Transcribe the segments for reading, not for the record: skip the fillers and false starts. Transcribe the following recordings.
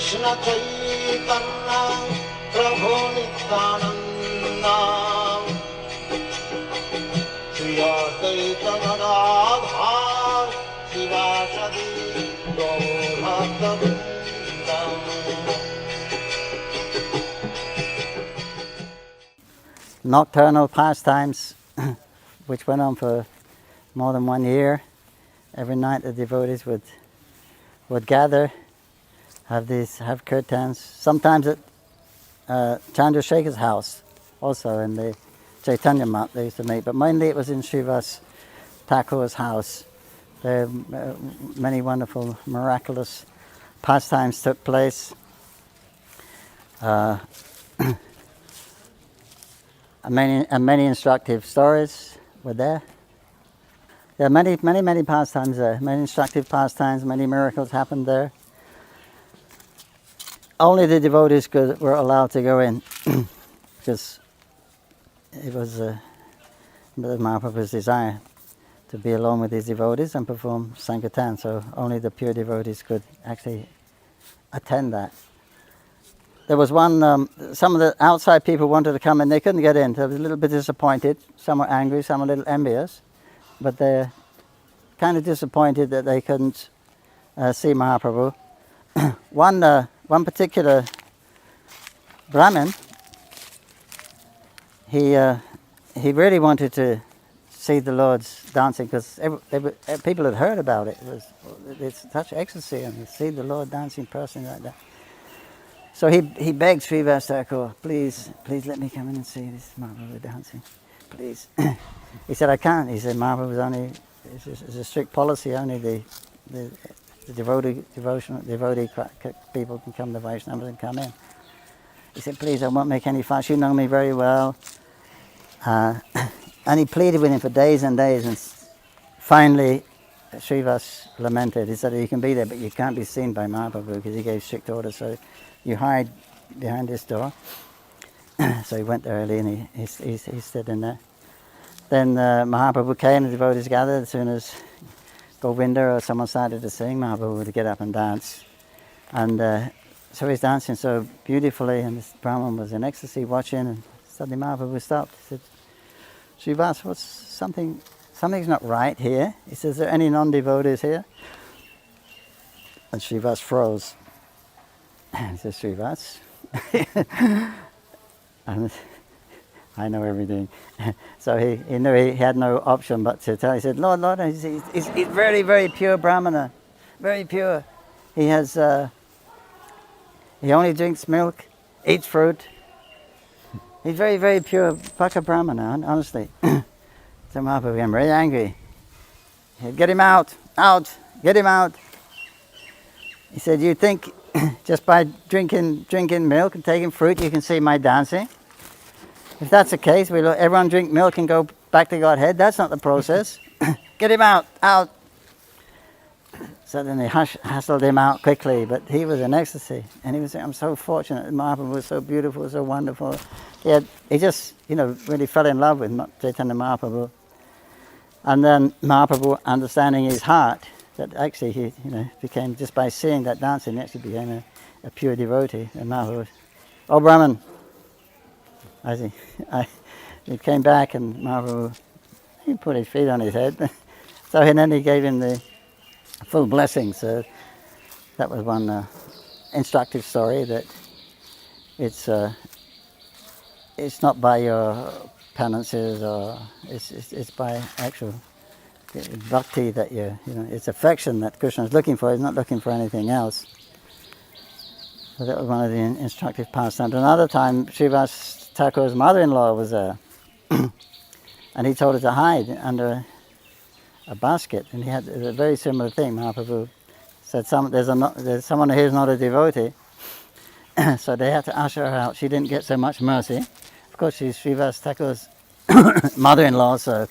Krishna Chaitanya Prabhu Nityananda Shri Advaita Gadadhar Sivasadi Gaura Bhakta Nocturnal pastimes which went on for more than 1 year. Every night the devotees would gather, have kirtans, sometimes at Chandrasekhar's house, also in the Chaitanya Mat they used to meet, but mainly it was in Srivas Thakur's house. There many wonderful, miraculous pastimes took place. Many instructive stories were there. There are many pastimes there, many instructive pastimes, many miracles happened there. Only the devotees were allowed to go in, because it was Mahaprabhu's desire to be alone with his devotees and perform Sankirtan, so only the pure devotees could actually attend that. There was one, some of the outside people wanted to come in, they couldn't get in. They were a little bit disappointed. Some were angry, some were a little envious, but they're kind of disappointed that they couldn't see Mahaprabhu. One particular Brahmin, he really wanted to see the Lord's dancing, because people had heard about it. It's such ecstasy, and to see the Lord dancing personally like that. So he begged Srivas Thakur, please let me come in and see this Mahaprabhu dancing, please. He said, I can't. He said, Mahaprabhu's only, it's a strict policy, only the devotee people can come, the Vaishnavas and come in. He said, please, I won't make any fuss, you know me very well. And he pleaded with him for days and days, and finally Srivas lamented. He said, you can be there, but you can't be seen by Mahaprabhu, because he gave strict orders. So you hide behind this door. So he went there early and he stood in there. Then Mahaprabhu came, the devotees gathered. As soon as Govinda or someone started to sing, Mahaprabhu would get up and dance. And so he's dancing so beautifully, and this Brahman was in ecstasy watching, and suddenly Mahaprabhu stopped. He said, Srivas, something's not right here. He says, are there any non-devotees here? And Srivas froze. He says, Srivas, and I know everything. So he knew he had no option but to tell. He said, Lord, he's very, very pure Brahmana, very pure. He has, he only drinks milk, eats fruit. He's very, very pure Paka Brahmana, honestly. So Mahaprabhu became very angry. He said, get him out, get him out. He said, you think just by drinking milk and taking fruit you can see my dancing? If that's the case, everyone drink milk and go back to Godhead. That's not the process. Get him out. So then they hustled him out quickly, but he was in ecstasy. And he was saying, I'm so fortunate. Mahaprabhu was so beautiful, so wonderful. He just, really fell in love with Chaitanya Mahaprabhu. And then Mahaprabhu, understanding his heart, that actually he, became, just by seeing that dancing, he actually became a pure devotee. And Mahaprabhu, oh Brahman, he came back, and Mahaprabhu, he put his feet on his head. So and then he gave him the full blessing. So that was one instructive story, that it's not by your penances, or it's by actual bhakti that it's affection that Krishna is looking for. He's not looking for anything else. So that was one of the instructive pastimes. Another time, Srivas Thakur's mother-in-law was there, and he told her to hide under a basket, and he had a very similar thing. Mahaprabhu said, there's someone here who's not a devotee, so they had to usher her out. She didn't get so much mercy. Of course, she's Srivas Thakur's mother-in-law, so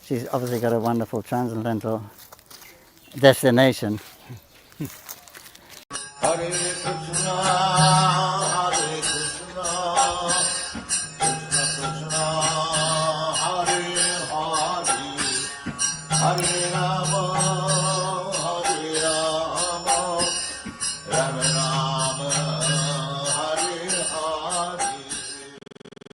she's obviously got a wonderful transcendental destination. Hare Krishna